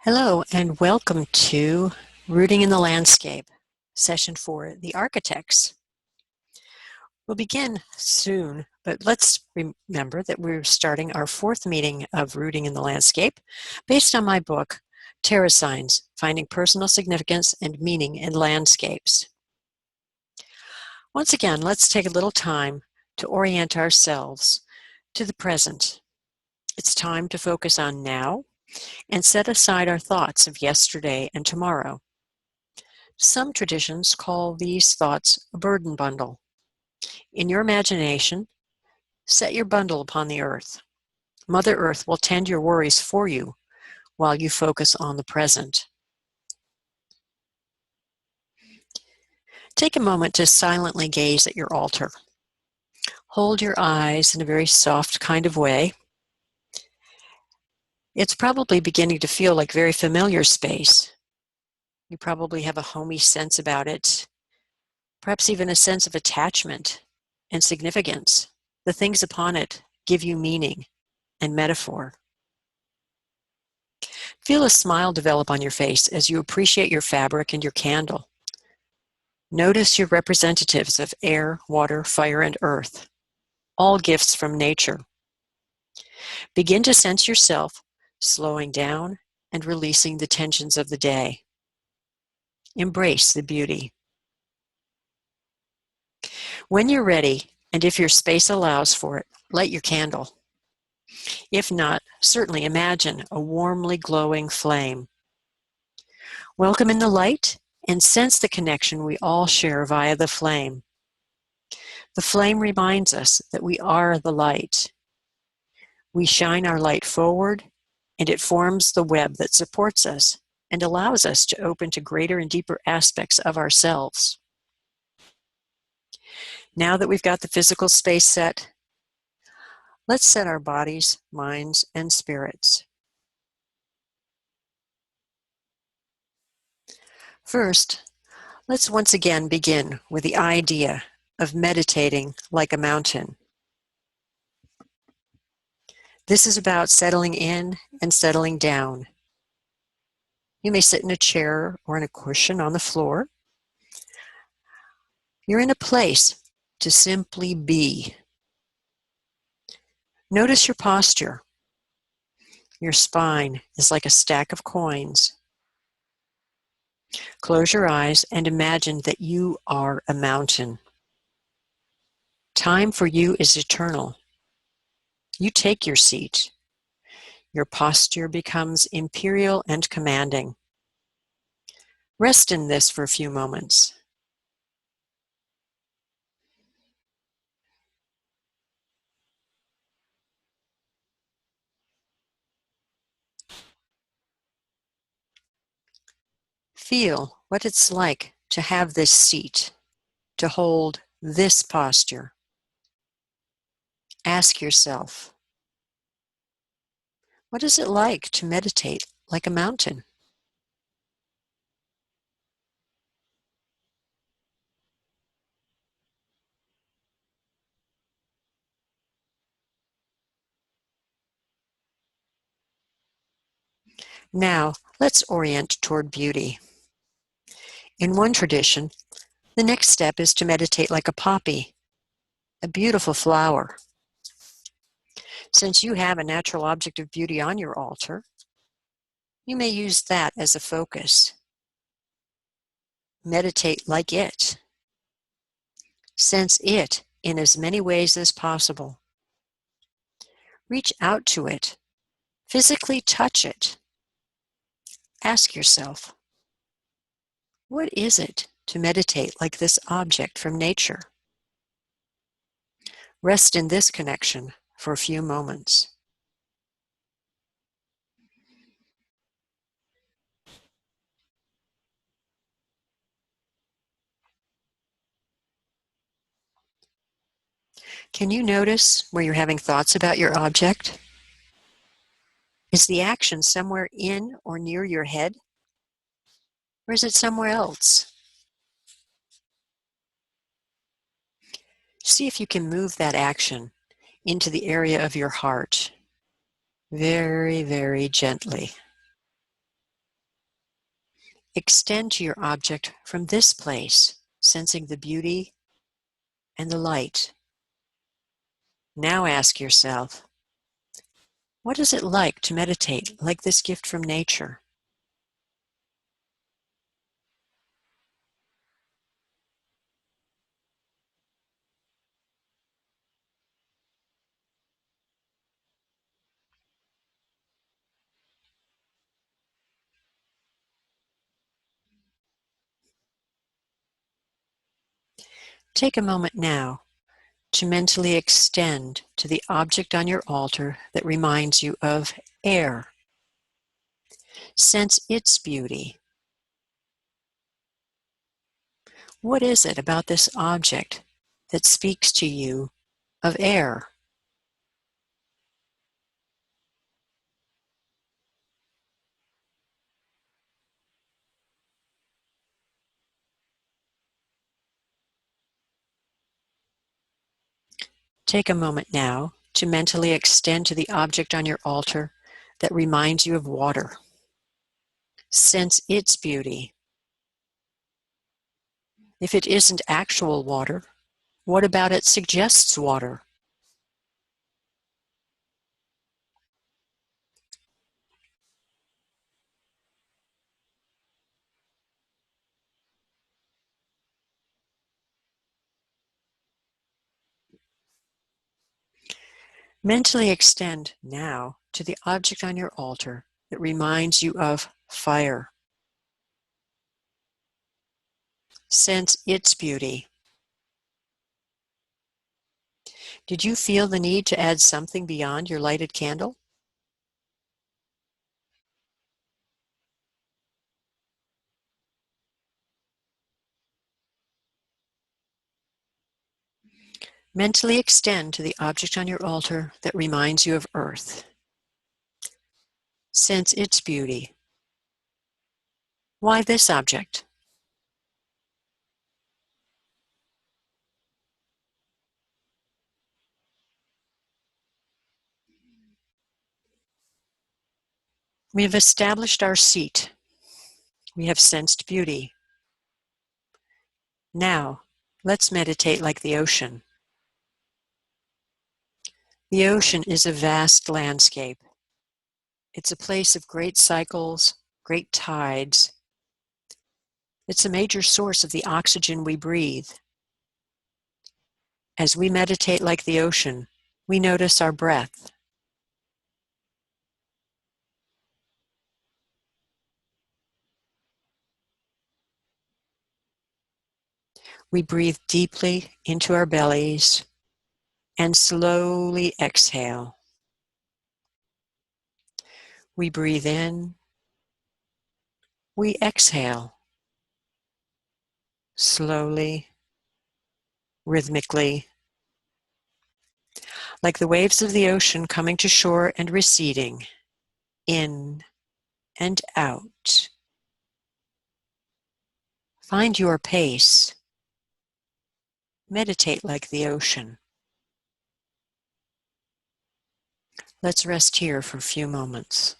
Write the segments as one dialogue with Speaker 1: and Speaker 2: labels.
Speaker 1: Hello and welcome to Rooting in the Landscape, Session 4, The Architects. We'll begin soon, but let's remember that we're starting our fourth meeting of Rooting in the Landscape based on my book, Terra Signs, Finding Personal Significance and Meaning in Landscapes. Once again, let's take a little time to orient ourselves to the present. It's time to focus on now and set aside our thoughts of yesterday and tomorrow. Some traditions call these thoughts a burden bundle. In your imagination, set your bundle upon the earth. Mother Earth will tend your worries for you while you focus on the present. Take a moment to silently gaze at your altar. Hold your eyes in a very soft kind of way. It's probably beginning to feel like very familiar space. You probably have a homey sense about it, perhaps even a sense of attachment and significance. The things upon it give you meaning and metaphor. Feel a smile develop on your face as you appreciate your fabric and your candle. Notice your representatives of air, water, fire, and earth, all gifts from nature. Begin to sense yourself slowing down and releasing the tensions of the day. Embrace the beauty. When you're ready, and if your space allows for it, light your candle. If not, certainly imagine a warmly glowing flame. Welcome in the light and sense the connection we all share via the flame. The flame reminds us that we are the light. We shine our light forward, and it forms the web that supports us and allows us to open to greater and deeper aspects of ourselves. Now that we've got the physical space set, let's set our bodies, minds, and spirits. First, let's once again begin with the idea of meditating like a mountain. This is about settling in and settling down. You may sit in a chair or in a cushion on the floor. You're in a place to simply be. Notice your posture. Your spine is like a stack of coins. Close your eyes and imagine that you are a mountain. Time for you is eternal. You take your seat. Your posture becomes imperial and commanding. Rest in this for a few moments. Feel what it's like to have this seat, to hold this posture. Ask yourself, what is it like to meditate like a mountain? Now, let's orient toward beauty. In one tradition, the next step is to meditate like a poppy, a beautiful flower. Since you have a natural object of beauty on your altar, you may use that as a focus. Meditate like it. Sense it in as many ways as possible. Reach out to it. Physically touch it. Ask yourself, what is it to meditate like this object from nature? Rest in this connection for a few moments. Can you notice where you're having thoughts about your object? Is the action somewhere in or near your head? Or is it somewhere else? See if you can move that action into the area of your heart very, very gently. Extend to your object from this place, sensing the beauty and the light. Now ask yourself, what is it like to meditate like this gift from nature? Take a moment now to mentally extend to the object on your altar that reminds you of air. Sense its beauty. What is it about this object that speaks to you of air? Take a moment now to mentally extend to the object on your altar that reminds you of water. Sense its beauty. If it isn't actual water, what about it suggests water? Mentally extend now to the object on your altar that reminds you of fire. Sense its beauty. Did you feel the need to add something beyond your lighted candle? Mentally extend to the object on your altar that reminds you of earth. Sense its beauty. Why this object? We have established our seat. We have sensed beauty. Now, let's meditate like the ocean. The ocean is a vast landscape. It's a place of great cycles, great tides. It's a major source of the oxygen we breathe. As we meditate like the ocean, we notice our breath. We breathe deeply into our bellies and slowly exhale. We breathe in, we exhale, slowly, rhythmically, like the waves of the ocean coming to shore and receding, in and out. Find your pace. Meditate like the ocean. Let's rest here for a few moments.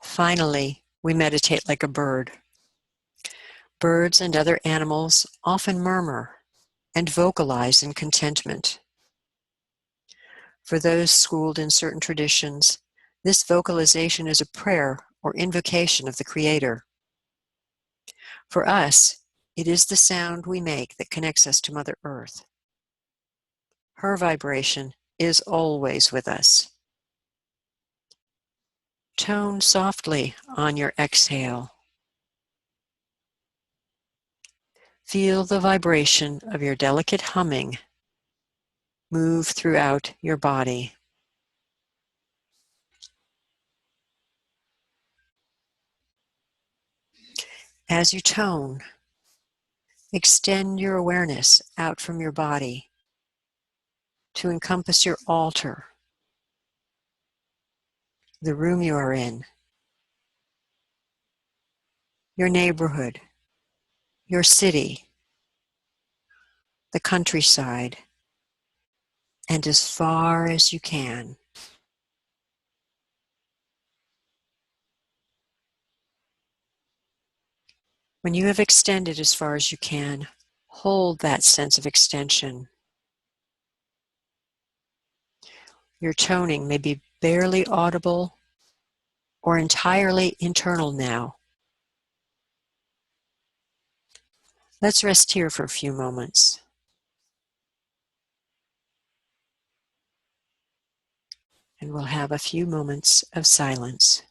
Speaker 1: Finally, we meditate like a bird. Birds and other animals often murmur and vocalize in contentment. For those schooled in certain traditions, this vocalization is a prayer or invocation of the Creator. For us, it is the sound we make that connects us to Mother Earth. Her vibration is always with us. Tone softly on your exhale. Feel the vibration of your delicate humming move throughout your body. As you tone, extend your awareness out from your body to encompass your altar, the room you are in, your neighborhood, your city, the countryside, and as far as you can. When you have extended as far as you can, hold that sense of extension. Your toning may be barely audible or entirely internal now. Let's rest here for a few moments. And we'll have a few moments of silence.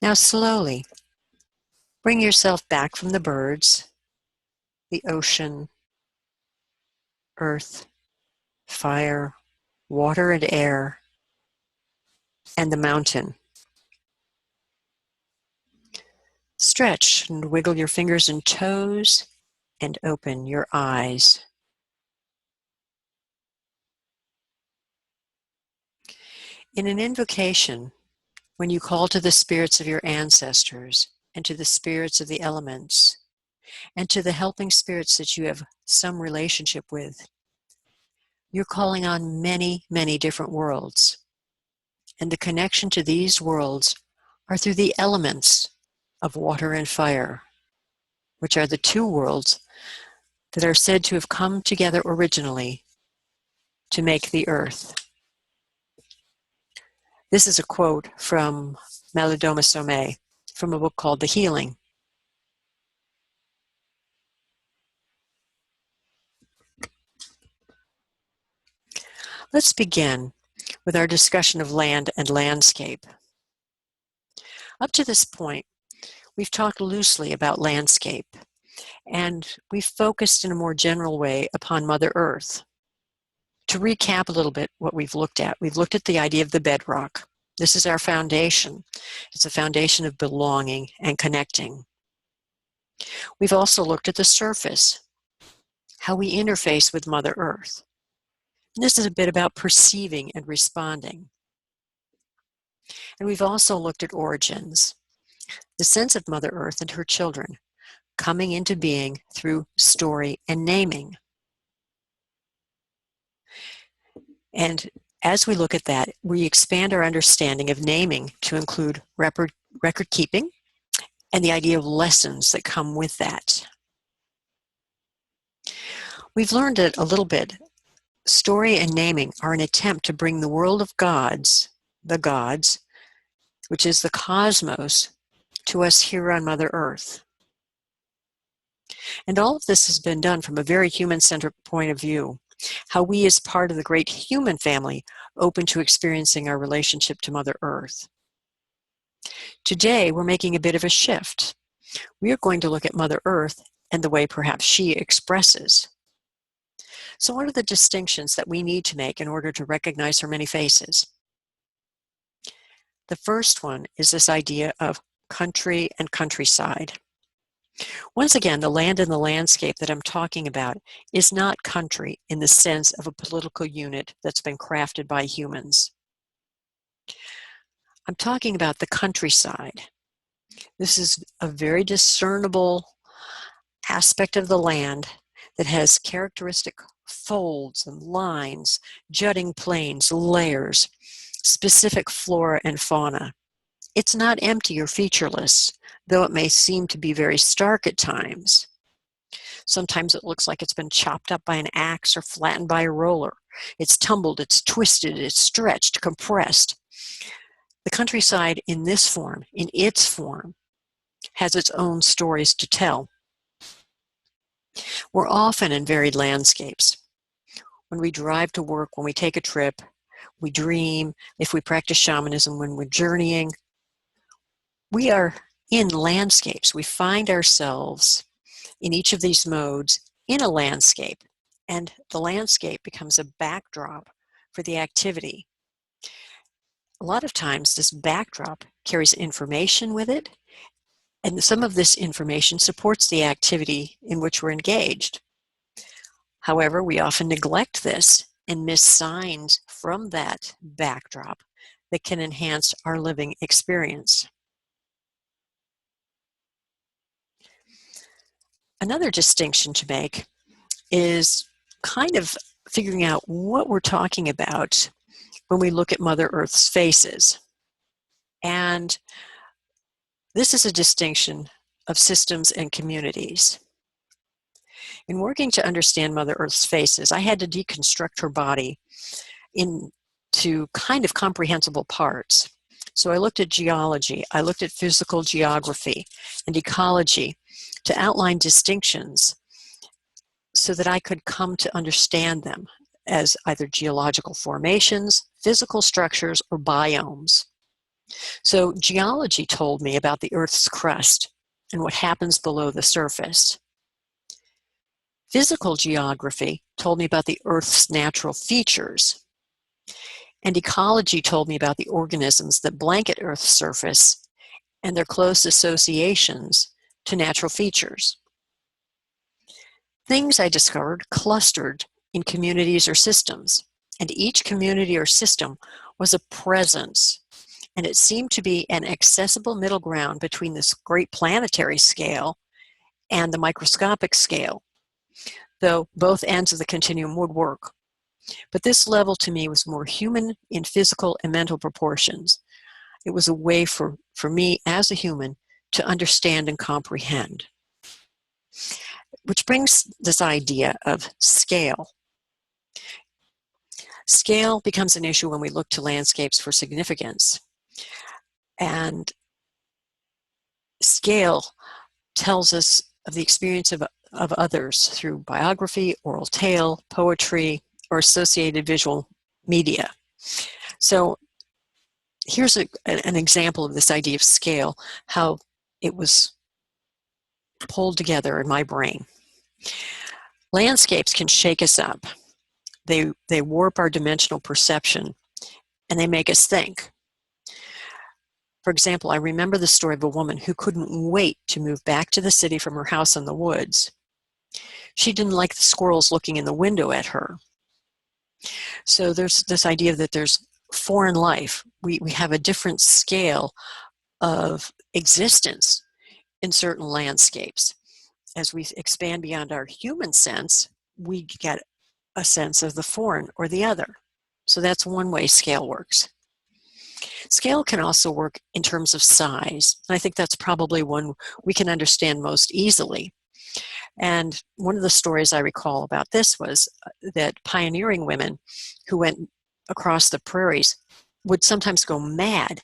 Speaker 1: Now slowly, bring yourself back from the birds, the ocean, earth, fire, water and air, and the mountain. Stretch and wiggle your fingers and toes and open your eyes. In an invocation, when you call to the spirits of your ancestors and to the spirits of the elements and to the helping spirits that you have some relationship with, you're calling on many, many different worlds. And the connection to these worlds are through the elements of water and fire, which are the two worlds that are said to have come together originally to make the earth. This is a quote from Malidoma Somé from a book called The Healing. Let's begin with our discussion of land and landscape. Up to this point, we've talked loosely about landscape, and we've focused in a more general way upon Mother Earth. To recap a little bit what we've looked at the idea of the bedrock. This is our foundation. It's a foundation of belonging and connecting. We've also looked at the surface, how we interface with Mother Earth. And this is a bit about perceiving and responding. And we've also looked at origins, the sense of Mother Earth and her children coming into being through story and naming. And as we look at that, we expand our understanding of naming to include record keeping and the idea of lessons that come with that. We've learned it a little bit. Story and naming are an attempt to bring the world of gods, the gods, which is the cosmos, to us here on Mother Earth. And all of this has been done from a very human-centric point of view, how we as part of the great human family open to experiencing our relationship to Mother Earth. Today, we're making a bit of a shift. We are going to look at Mother Earth and the way perhaps she expresses. So what are the distinctions that we need to make in order to recognize her many faces? The first one is this idea of country and countryside. Once again, the land and the landscape that I'm talking about is not country in the sense of a political unit that's been crafted by humans. I'm talking about the countryside. This is a very discernible aspect of the land that has characteristic folds and lines, jutting plains, layers, specific flora and fauna. It's not empty or featureless, though it may seem to be very stark at times. Sometimes it looks like it's been chopped up by an axe or flattened by a roller. It's tumbled, it's twisted, it's stretched, compressed. The countryside in this form, in its form, has its own stories to tell. We're often in varied landscapes. When we drive to work, when we take a trip, we dream, if we practice shamanism, when we're journeying, we are in landscapes. We find ourselves in each of these modes in a landscape. and the landscape becomes a backdrop for the activity. A lot of times this backdrop carries information with it, and some of this information supports the activity in which we're engaged. However, we often neglect this and miss signs from that backdrop that can enhance our living experience. Another distinction to make is kind of figuring out what we're talking about when we look at Mother Earth's faces. And this is a distinction of systems and communities. In working to understand Mother Earth's faces, I had to deconstruct her body into kind of comprehensible parts. So I looked at geology, I looked at physical geography and ecology to outline distinctions so that I could come to understand them as either geological formations, physical structures, or biomes. So geology told me about the Earth's crust and what happens below the surface. Physical geography told me about the Earth's natural features. And ecology told me about the organisms that blanket Earth's surface and their close associations to natural features. Things I discovered clustered in communities or systems, and each community or system was a presence, and it seemed to be an accessible middle ground between this great planetary scale and the microscopic scale, though both ends of the continuum would work. But this level to me was more human in physical and mental proportions. It was a way for me as a human to understand and comprehend. Which brings this idea of scale. Scale becomes an issue when we look to landscapes for significance. And scale tells us of the experience of others through biography, oral tale, poetry, or associated visual media. So here's an example of this idea of scale, how it was pulled together in my brain. Landscapes can shake us up. They warp our dimensional perception, and they make us think. For example, I remember the story of a woman who couldn't wait to move back to the city from her house in the woods. She didn't like the squirrels looking in the window at her. So there's this idea that there's foreign life. We have a different scale of existence in certain landscapes. As we expand beyond our human sense, we get a sense of the foreign or the other. So that's one way scale works. Scale can also work in terms of size. And I think that's probably one we can understand most easily. And one of the stories I recall about this was that pioneering women who went across the prairies would sometimes go mad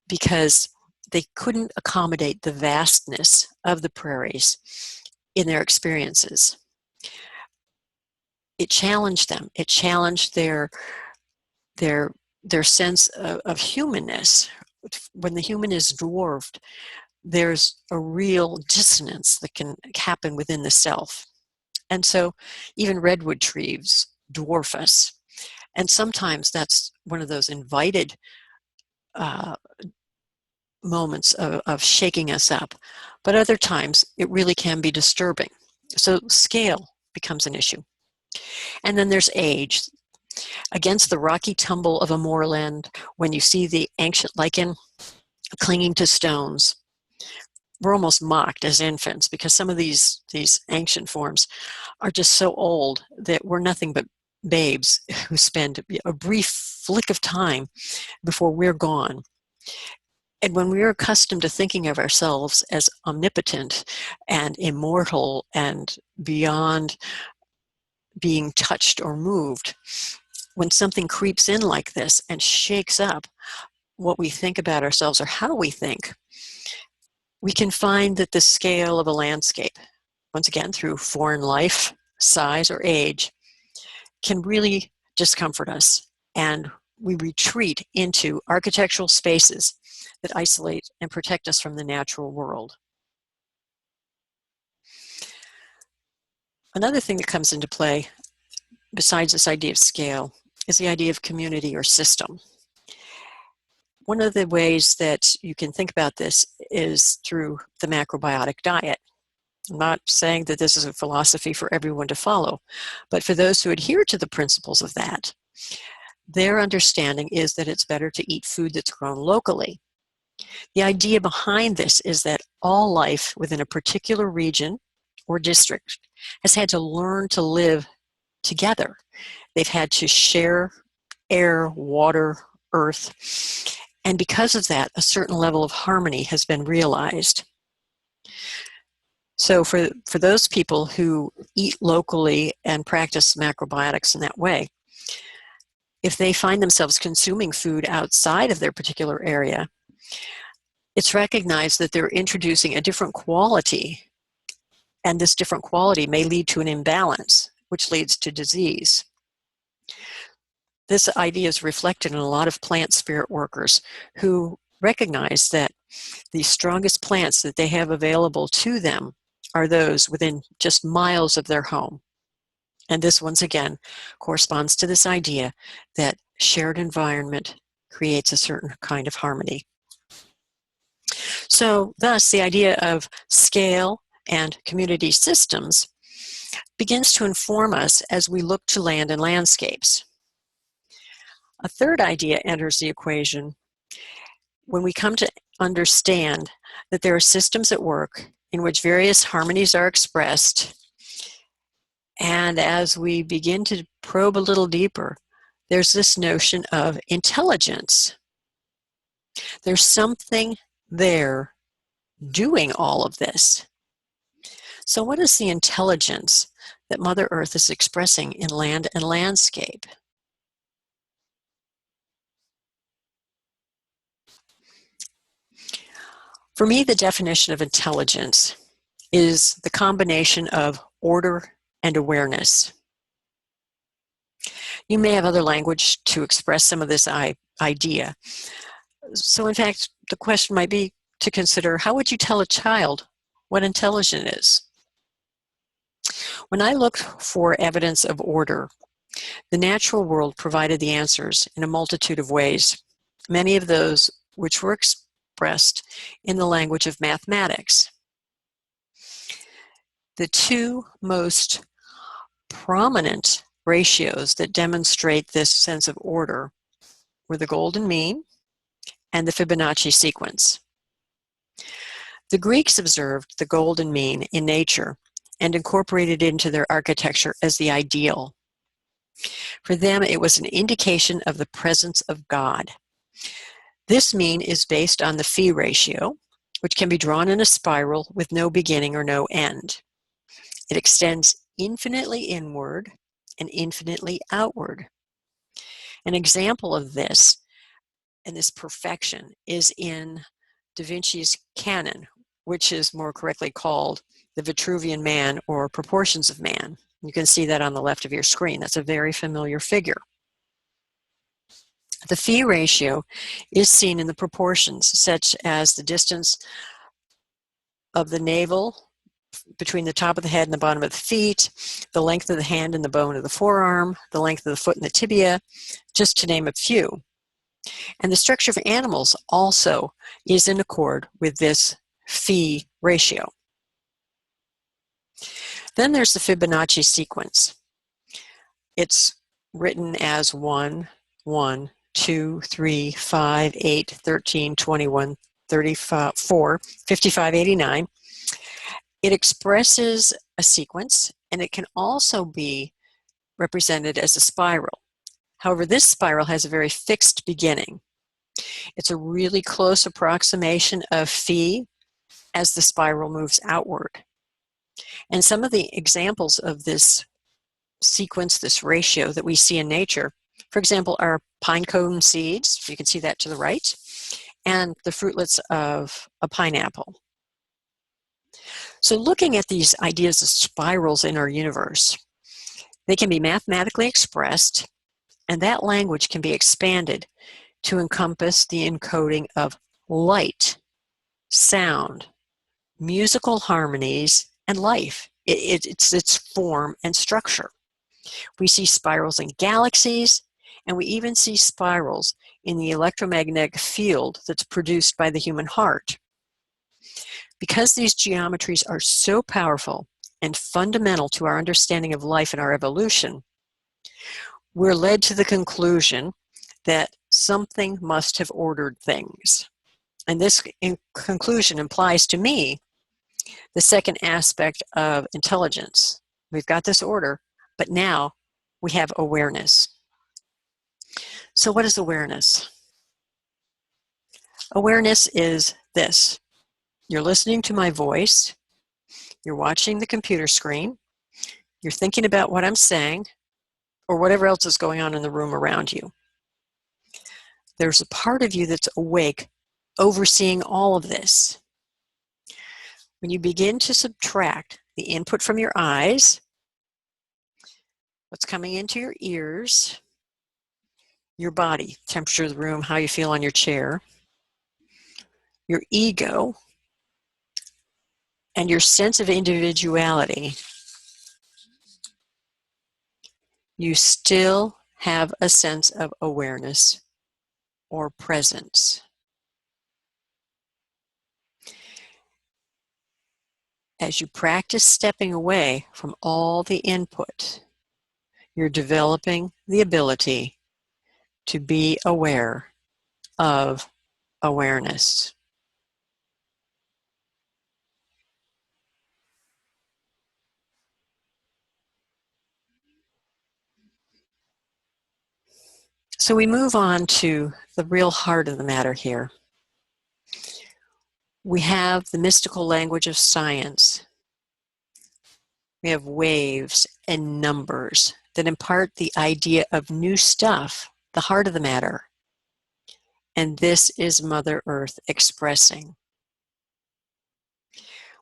Speaker 1: because they couldn't accommodate the vastness of the prairies in their experiences. It challenged them. It challenged their sense of humanness. When the human is dwarfed, there's a real dissonance that can happen within the self. And so even redwood trees dwarf us. And sometimes that's one of those invited moments of shaking us up. But other times it really can be disturbing. So scale becomes an issue. And then there's age. Against the rocky tumble of a moorland, when you see the ancient lichen clinging to stones, we're almost mocked as infants because some of these ancient forms are just so old that we're nothing but babes who spend a brief flick of time before we're gone. And when we're accustomed to thinking of ourselves as omnipotent and immortal and beyond being touched or moved, when something creeps in like this and shakes up what we think about ourselves or how we think, we can find that the scale of a landscape, once again through foreign life, size, or age, can really discomfort us, and we retreat into architectural spaces that isolate and protect us from the natural world. Another thing that comes into play besides this idea of scale, is the idea of community or system. One of the ways that you can think about this is through the macrobiotic diet. I'm not saying that this is a philosophy for everyone to follow, but for those who adhere to the principles of that, their understanding is that it's better to eat food that's grown locally. The idea behind this is that all life within a particular region or district has had to learn to live together. They've had to share air, water, earth, and because of that, a certain level of harmony has been realized. So for those people who eat locally and practice macrobiotics in that way, if they find themselves consuming food outside of their particular area, it's recognized that they're introducing a different quality, and this different quality may lead to an imbalance, which leads to disease. This idea is reflected in a lot of plant spirit workers who recognize that the strongest plants that they have available to them are those within just miles of their home. And this, once again, corresponds to this idea that shared environment creates a certain kind of harmony. So thus, the idea of scale and community systems begins to inform us as we look to land and landscapes. A third idea enters the equation when we come to understand that there are systems at work in which various harmonies are expressed, and as we begin to probe a little deeper, there's this notion of intelligence. There's something there doing all of this. So what is the intelligence that Mother Earth is expressing in land and landscape? For me, the definition of intelligence is the combination of order and awareness. You may have other language to express some of this idea. So in fact, the question might be to consider, how would you tell a child what intelligence is? When I looked for evidence of order, the natural world provided the answers in a multitude of ways, many of those which were expressed in the language of mathematics. The two most prominent ratios that demonstrate this sense of order were the golden mean and the Fibonacci sequence. The Greeks observed the golden mean in nature and incorporated it into their architecture as the ideal. For them, it was an indication of the presence of God. This mean is based on the phi ratio, which can be drawn in a spiral with no beginning or no end. It extends infinitely inward and infinitely outward. An example of this and this perfection is in Da Vinci's Canon, which is more correctly called the Vitruvian Man or Proportions of Man. You can see that on the left of your screen. That's a very familiar figure. The phi ratio is seen in the proportions, such as the distance of the navel between the top of the head and the bottom of the feet, the length of the hand and the bone of the forearm, the length of the foot and the tibia, just to name a few. And the structure of animals also is in accord with this phi ratio. Then there's the Fibonacci sequence. It's written as 1, 1, 2, 3, 5, 8, 13, 21, 34, 55, 89. It expresses a sequence, and it can also be represented as a spiral. However, this spiral has a very fixed beginning. It's a really close approximation of phi as the spiral moves outward. And some of the examples of this sequence, this ratio that we see in nature, for example, are pine cone seeds, you can see that to the right, and the fruitlets of a pineapple. So looking at these ideas of spirals in our universe, they can be mathematically expressed, and that language can be expanded to encompass the encoding of light, sound, musical harmonies, and life. It's its form and structure. We see spirals in galaxies, and we even see spirals in the electromagnetic field that's produced by the human heart. Because these geometries are so powerful and fundamental to our understanding of life and our evolution, we're led to the conclusion that something must have ordered things. And this conclusion implies to me the second aspect of intelligence. We've got this order, but now we have awareness. So what is awareness? Awareness is this. You're listening to my voice, you're watching the computer screen, you're thinking about what I'm saying, or whatever else is going on in the room around you. There's a part of you that's awake, overseeing all of this. When you begin to subtract the input from your eyes, what's coming into your ears, your body, temperature of the room, how you feel on your chair, your ego, and your sense of individuality, you still have a sense of awareness or presence. As you practice stepping away from all the input, you're developing the ability to be aware of awareness. So we move on to the real heart of the matter here. We have the mystical language of science. We have waves and numbers that impart the idea of new stuff, the heart of the matter. And this is Mother Earth expressing.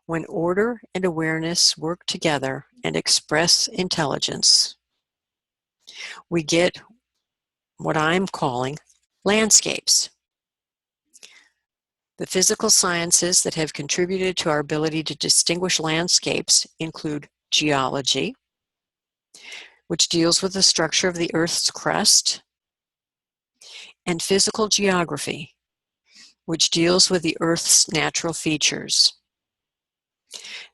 Speaker 1: When order and awareness work together and express intelligence, we get what I'm calling landscapes. The physical sciences that have contributed to our ability to distinguish landscapes include geology, which deals with the structure of the Earth's crust, and physical geography, which deals with the Earth's natural features.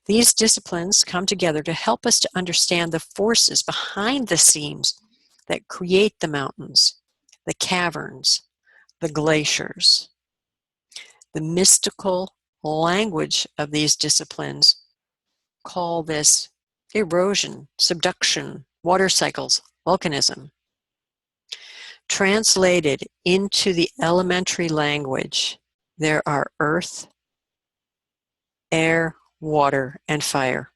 Speaker 1: These disciplines come together to help us to understand the forces behind the scenes that create the mountains, the caverns, the glaciers. The mystical language of these disciplines call this erosion, subduction, water cycles, volcanism. Translated into the elementary language, there are earth, air, water, and fire.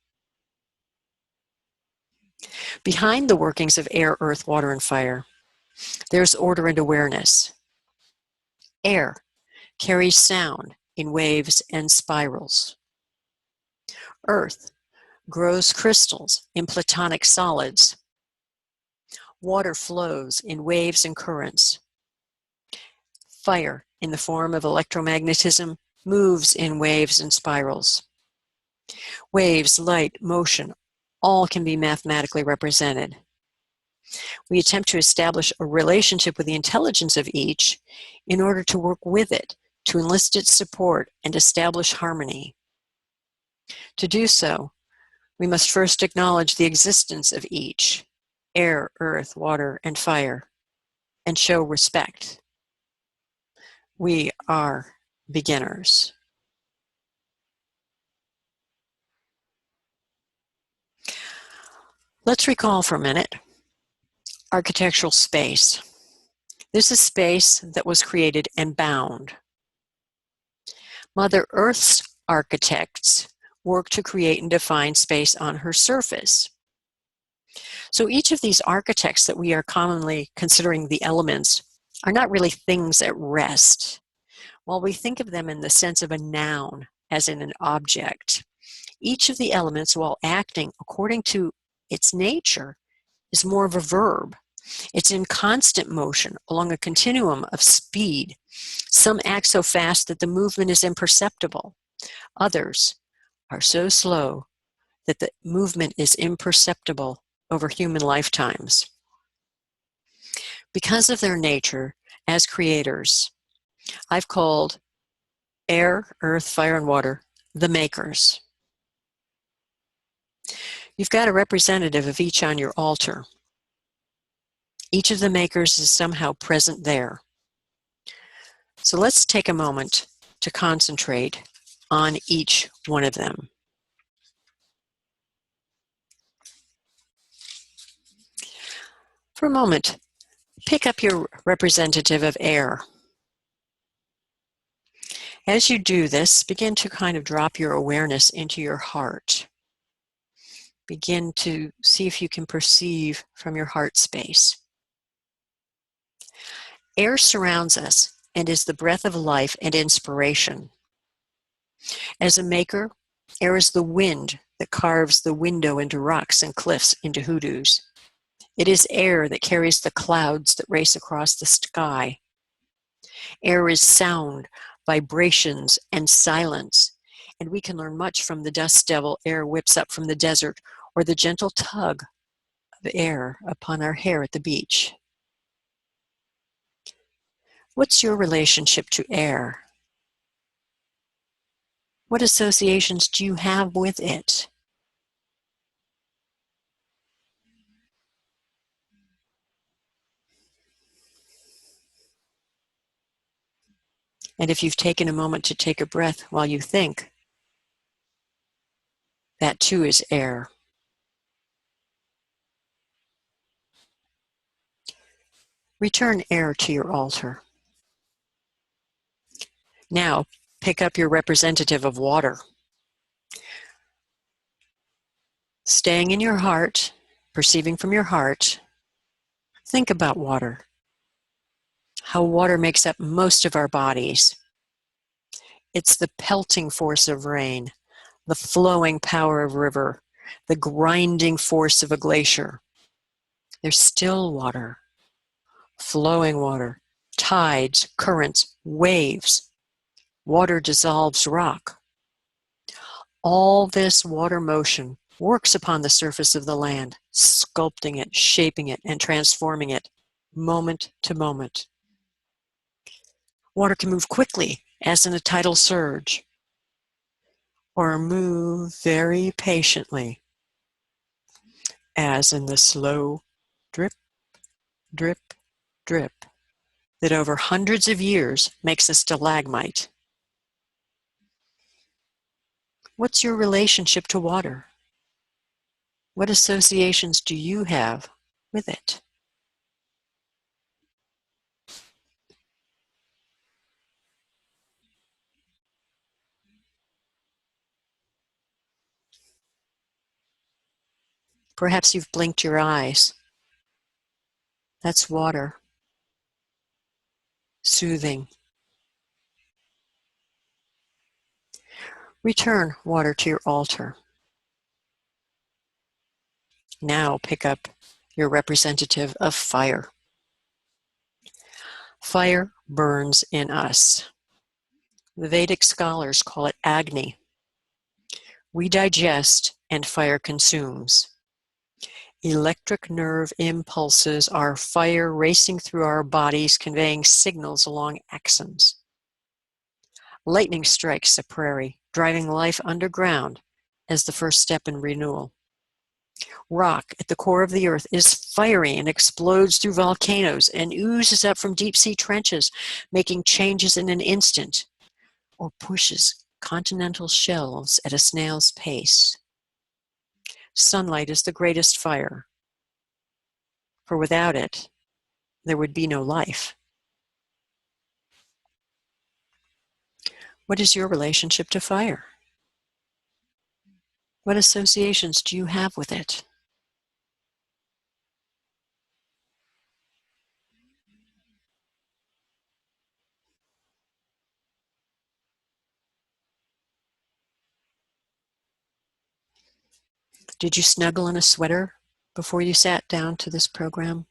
Speaker 1: Behind the workings of air, earth, water, and fire, there's order and awareness. Air carries sound in waves and spirals. Earth grows crystals in platonic solids. Water flows in waves and currents. Fire, in the form of electromagnetism, moves in waves and spirals. Waves, light, motion, all can be mathematically represented. We attempt to establish a relationship with the intelligence of each in order to work with it, to enlist its support and establish harmony. To do so, we must first acknowledge the existence of each, air, earth, water, and fire, and show respect. We are beginners. Let's recall for a minute architectural space. This is space that was created and bound. Mother Earth's architects work to create and define space on her surface. So each of these architects that we are commonly considering the elements are not really things at rest. While we think of them in the sense of a noun, as in an object, each of the elements, while acting according to its nature, is more of a verb. It's in constant motion along a continuum of speed. Some act so fast that the movement is imperceptible. Others are so slow that the movement is imperceptible over human lifetimes. Because of their nature as creators, I've called air, earth, fire, and water the makers. You've got a representative of each on your altar. Each of the makers is somehow present there. So let's take a moment to concentrate on each one of them. For a moment, pick up your representative of air. As you do this, begin to kind of drop your awareness into your heart. Begin to see if you can perceive from your heart space. Air surrounds us and is the breath of life and inspiration. As a maker, air is the wind that carves the window into rocks and cliffs into hoodoos. It is air that carries the clouds that race across the sky. Air is sound, vibrations, and silence, and we can learn much from the dust devil air whips up from the desert or the gentle tug of air upon our hair at the beach. What's your relationship to air? What associations do you have with it? And if you've taken a moment to take a breath while you think, that too is air. Return air to your altar. Now, pick up your representative of water. Staying in your heart, perceiving from your heart, think about water. How water makes up most of our bodies. It's the pelting force of rain, the flowing power of river, the grinding force of a glacier. There's still water, flowing water, tides, currents, waves. Water dissolves rock. All this water motion works upon the surface of the land, sculpting it, shaping it, and transforming it moment to moment. Water can move quickly, as in a tidal surge, or move very patiently, as in the slow drip, drip, drip that over hundreds of years makes a stalagmite. What's your relationship to water? What associations do you have with it? Perhaps you've blinked your eyes. That's water. Soothing. Return water to your altar. Now pick up your representative of fire. Fire burns in us. The Vedic scholars call it Agni. We digest and fire consumes. Electric nerve impulses are fire racing through our bodies, conveying signals along axons. Lightning strikes a prairie, driving life underground as the first step in renewal. Rock at the core of the earth is fiery and explodes through volcanoes and oozes up from deep-sea trenches, making changes in an instant, or pushes continental shelves at a snail's pace. Sunlight is the greatest fire, for without it, there would be no life. What is your relationship to fire? What associations do you have with it? Did you snuggle in a sweater before you sat down to this program?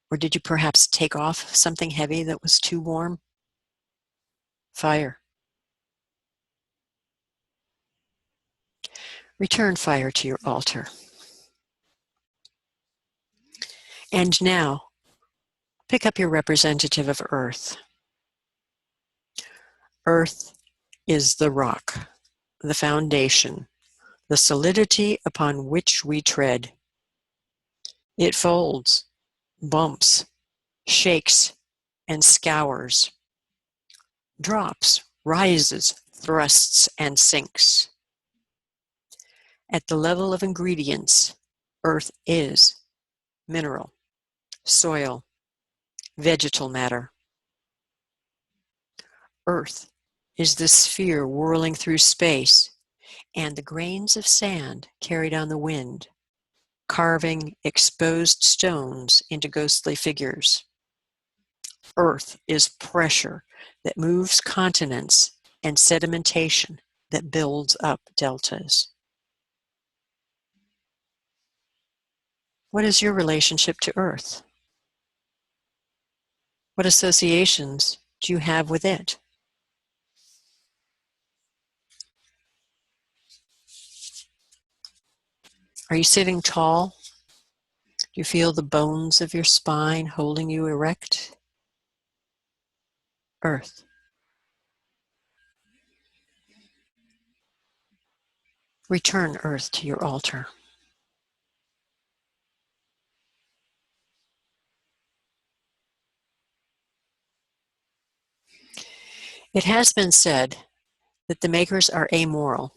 Speaker 1: Or did you perhaps take off something heavy that was too warm? Fire. Return fire to your altar. And now, pick up your representative of Earth. Earth is the rock, the foundation, the solidity upon which we tread. It folds, bumps, shakes, and scours, drops, rises, thrusts, and sinks. At the level of ingredients, Earth is mineral, soil, vegetal matter. Earth is the sphere whirling through space and the grains of sand carried on the wind, carving exposed stones into ghostly figures. Earth is pressure that moves continents and sedimentation that builds up deltas. What is your relationship to Earth? What associations do you have with it? Are you sitting tall? Do you feel the bones of your spine holding you erect? Earth. Return Earth to your altar. It has been said that the makers are amoral.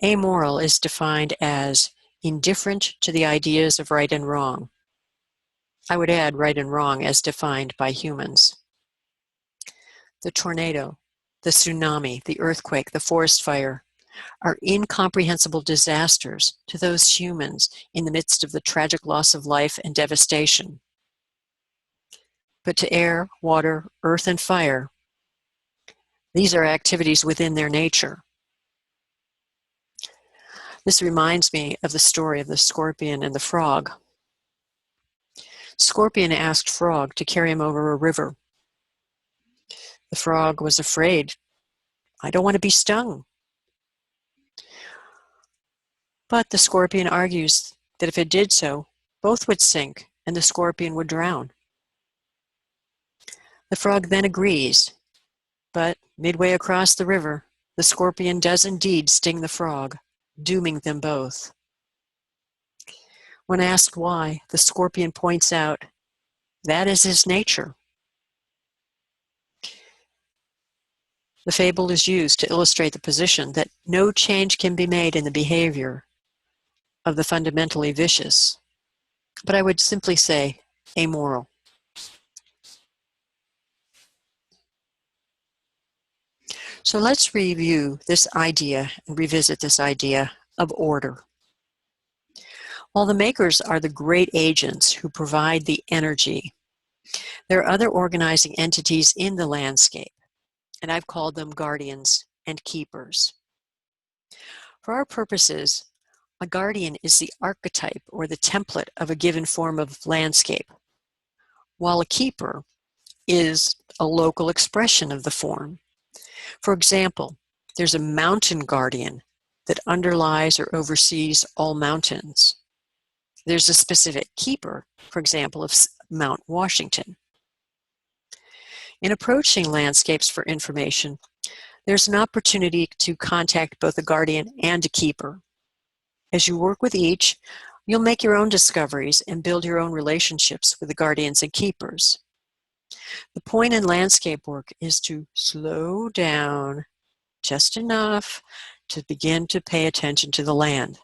Speaker 1: Amoral is defined as indifferent to the ideas of right and wrong. I would add right and wrong as defined by humans. The tornado, the tsunami, the earthquake, the forest fire are incomprehensible disasters to those humans in the midst of the tragic loss of life and devastation. But to air, water, earth, and fire, these are activities within their nature. This reminds me of the story of the scorpion and the frog. Scorpion asked Frog to carry him over a river. The frog was afraid. I don't want to be stung. But the scorpion argues that if it did so, both would sink and the scorpion would drown. The frog then agrees, but midway across the river, the scorpion does indeed sting the frog, dooming them both. When asked why, the scorpion points out, that is his nature. The fable is used to illustrate the position that no change can be made in the behavior of the fundamentally vicious, but I would simply say amoral. So let's review this idea and revisit this idea of order. While the makers are the great agents who provide the energy, there are other organizing entities in the landscape, and I've called them guardians and keepers. For our purposes, a guardian is the archetype or the template of a given form of landscape, while a keeper is a local expression of the form. For example, there's a mountain guardian that underlies or oversees all mountains. There's a specific keeper, for example, of Mount Washington. In approaching landscapes for information, there's an opportunity to contact both a guardian and a keeper. As you work with each, you'll make your own discoveries and build your own relationships with the guardians and keepers. The point in landscape work is to slow down just enough to begin to pay attention to the land.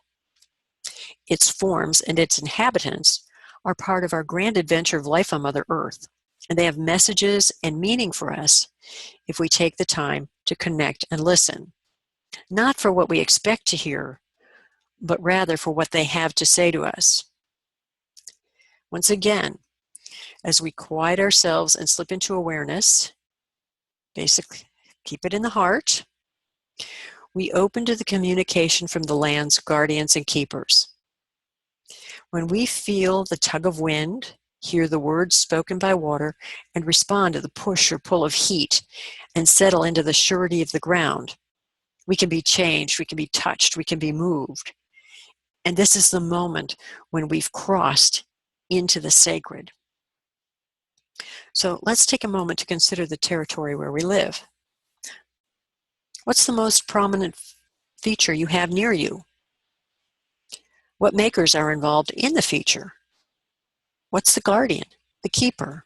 Speaker 1: Its forms and its inhabitants are part of our grand adventure of life on Mother Earth, and they have messages and meaning for us if we take the time to connect and listen, not for what we expect to hear, but rather for what they have to say to us. Once again, as we quiet ourselves and slip into awareness, basically keep it in the heart, we open to the communication from the land's guardians and keepers. When we feel the tug of wind, hear the words spoken by water, and respond to the push or pull of heat, and settle into the surety of the ground, we can be changed, we can be touched, we can be moved. And this is the moment when we've crossed into the sacred. So let's take a moment to consider the territory where we live. What's the most prominent feature you have near you? What makers are involved in the feature? What's the guardian, the keeper?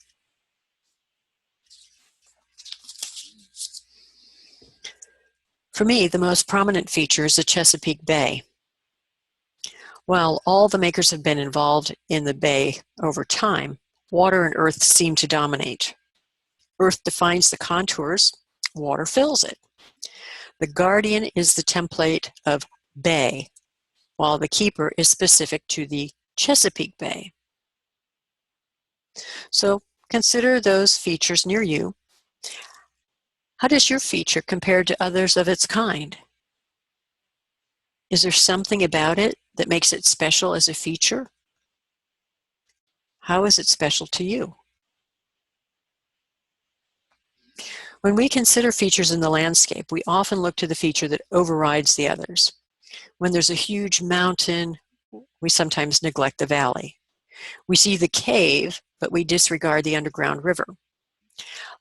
Speaker 1: For me, the most prominent feature is the Chesapeake Bay. While all the makers have been involved in the bay over time, water and earth seem to dominate. Earth defines the contours, water fills it. The guardian is the template of bay, while the keeper is specific to the Chesapeake Bay. So consider those features near you. How does your feature compare to others of its kind? Is there something about it that makes it special as a feature? How is it special to you? When we consider features in the landscape, we often look to the feature that overrides the others. When there's a huge mountain, we sometimes neglect the valley. We see the cave, but we disregard the underground river.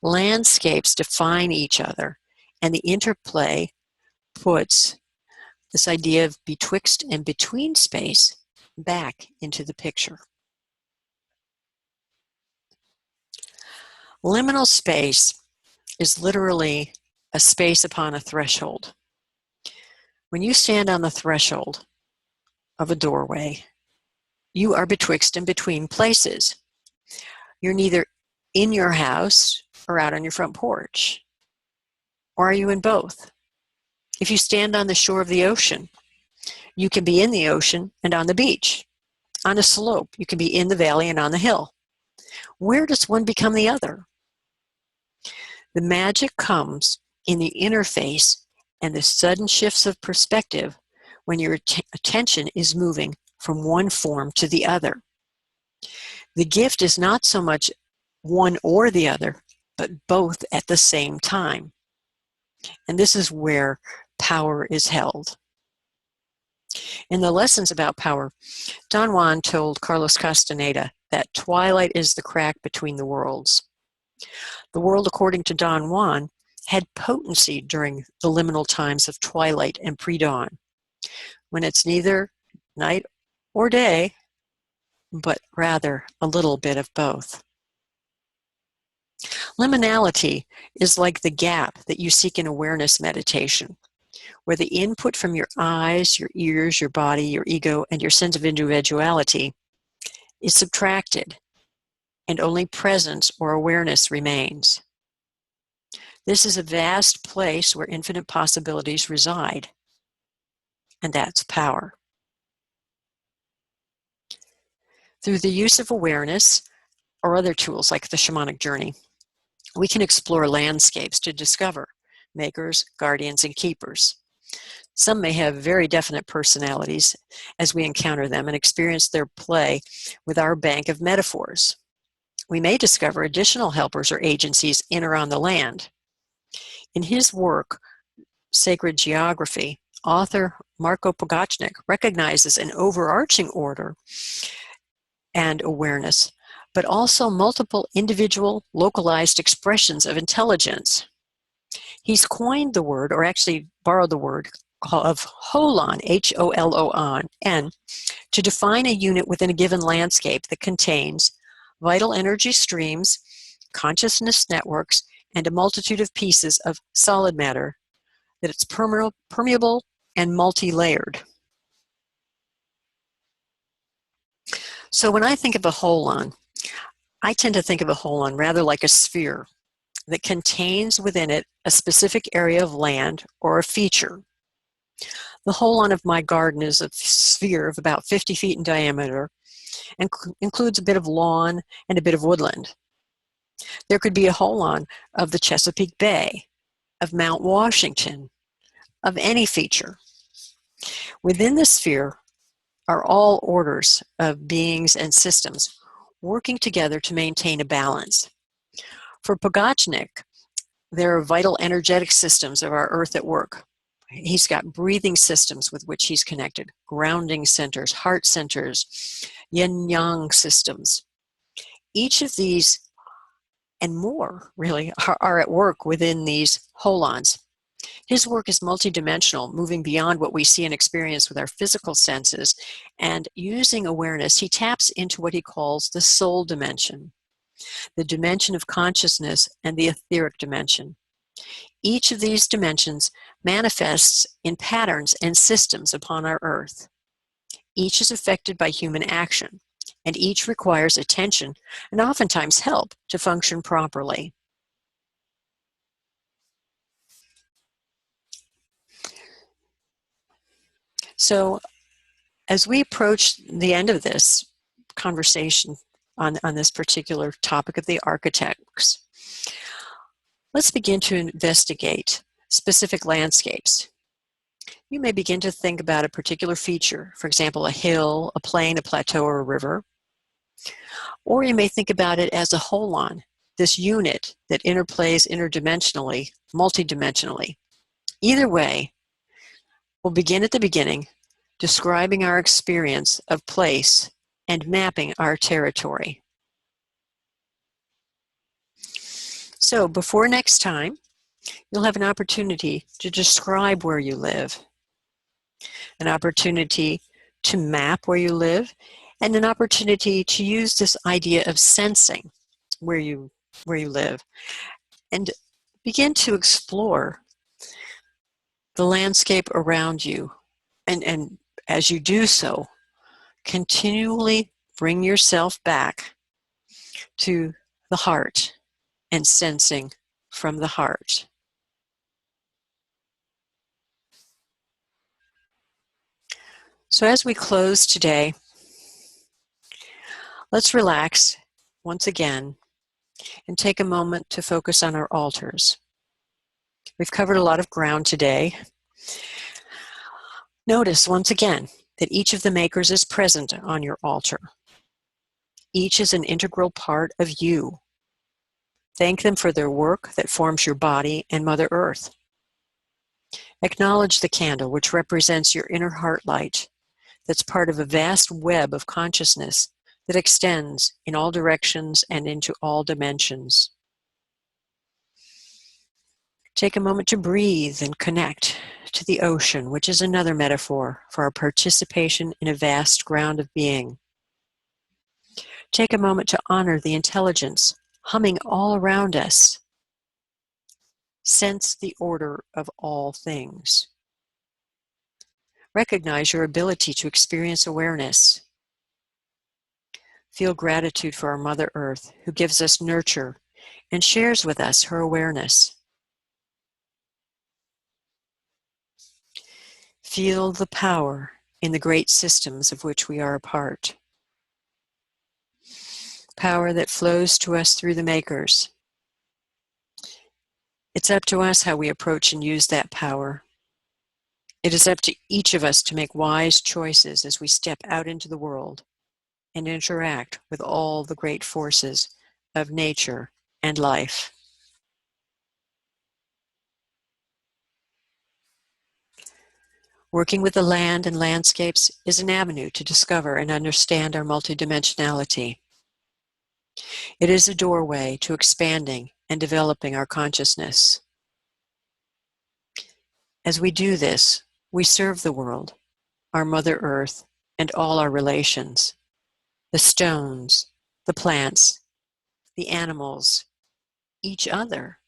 Speaker 1: Landscapes define each other, and the interplay puts this idea of betwixt and between space back into the picture. Liminal space is literally a space upon a threshold. When you stand on the threshold of a doorway, you are betwixt and between places. You're neither in your house or out on your front porch. Or are you in both? If you stand on the shore of the ocean, you can be in the ocean and on the beach. On a slope, you can be in the valley and on the hill. Where does one become the other? The magic comes in the interface and the sudden shifts of perspective when your attention is moving from one form to the other. The gift is not so much one or the other, but both at the same time. And this is where power is held. In the lessons about power, Don Juan told Carlos Castaneda that twilight is the crack between the worlds. The world, according to Don Juan, had potency during the liminal times of twilight and pre-dawn, when it's neither night or day, but rather a little bit of both. Liminality is like the gap that you seek in awareness meditation, where the input from your eyes, your ears, your body, your ego, and your sense of individuality is subtracted, and only presence or awareness remains. This is a vast place where infinite possibilities reside, and that's power. Through the use of awareness or other tools like the shamanic journey, we can explore landscapes to discover makers, guardians, and keepers. Some may have very definite personalities as we encounter them and experience their play with our bank of metaphors. We may discover additional helpers or agencies in or on the land. In his work, Sacred Geography, author Marko Pogacnik recognizes an overarching order and awareness, but also multiple individual localized expressions of intelligence. He's coined the word, or actually borrowed the word, of holon, H-O-L-O-N, to define a unit within a given landscape that contains vital energy streams, consciousness networks, and a multitude of pieces of solid matter that it's permeable and multi-layered. So when I think of a holon, I tend to think of a holon rather like a sphere that contains within it a specific area of land or a feature. The holon of my garden is a sphere of about 50 feet in diameter and includes a bit of lawn and a bit of woodland. There could be a holon of the Chesapeake Bay, of Mount Washington, of any feature. Within the sphere are all orders of beings and systems working together to maintain a balance. For Pogacnik, there are vital energetic systems of our earth at work. He's got breathing systems with which he's connected, grounding centers, heart centers, yin-yang systems. Each of these and more really are at work within these holons. His work is multidimensional, moving beyond what we see and experience with our physical senses, and using awareness, he taps into what he calls the soul dimension, the dimension of consciousness, and the etheric dimension. Each of these dimensions manifests in patterns and systems upon our earth. Each is affected by human action, and each requires attention and oftentimes help to function properly. So, as we approach the end of this conversation on this particular topic of the architects, let's begin to investigate specific landscapes. You may begin to think about a particular feature, for example, a hill, a plain, a plateau, or a river. Or you may think about it as a holon, this unit that interplays interdimensionally, multidimensionally. Either way, we'll begin at the beginning, describing our experience of place and mapping our territory. So before next time, you'll have an opportunity to describe where you live, an opportunity to map where you live, and an opportunity to use this idea of sensing where you live, and begin to explore the landscape around you. And as you do so, continually bring yourself back to the heart and sensing from the heart. So as we close today, let's relax once again and take a moment to focus on our altars. We've covered a lot of ground today. Notice once again that each of the makers is present on your altar. Each is an integral part of you. Thank them for their work that forms your body and Mother Earth. Acknowledge the candle, which represents your inner heart light, that's part of a vast web of consciousness that extends in all directions and into all dimensions. Take a moment to breathe and connect to the ocean, which is another metaphor for our participation in a vast ground of being. Take a moment to honor the intelligence humming all around us. Sense the order of all things. Recognize your ability to experience awareness. Feel gratitude for our Mother Earth, who gives us nurture and shares with us her awareness. Feel the power in the great systems of which we are a part. Power that flows to us through the makers. It's up to us how we approach and use that power. It is up to each of us to make wise choices as we step out into the world and interact with all the great forces of nature and life. Working with the land and landscapes is an avenue to discover and understand our multidimensionality. It is a doorway to expanding and developing our consciousness. As we do this, we serve the world, our Mother Earth, and all our relations, the stones, the plants, the animals, each other,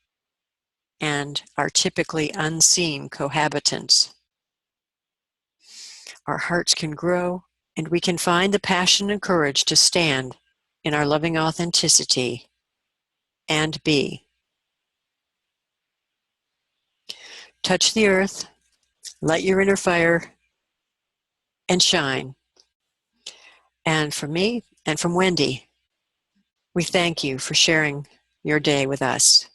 Speaker 1: and our typically unseen cohabitants. Our hearts can grow, and we can find the passion and courage to stand in our loving authenticity and be. Touch the earth, light your inner fire, and shine. And from me and from Wendy, we thank you for sharing your day with us.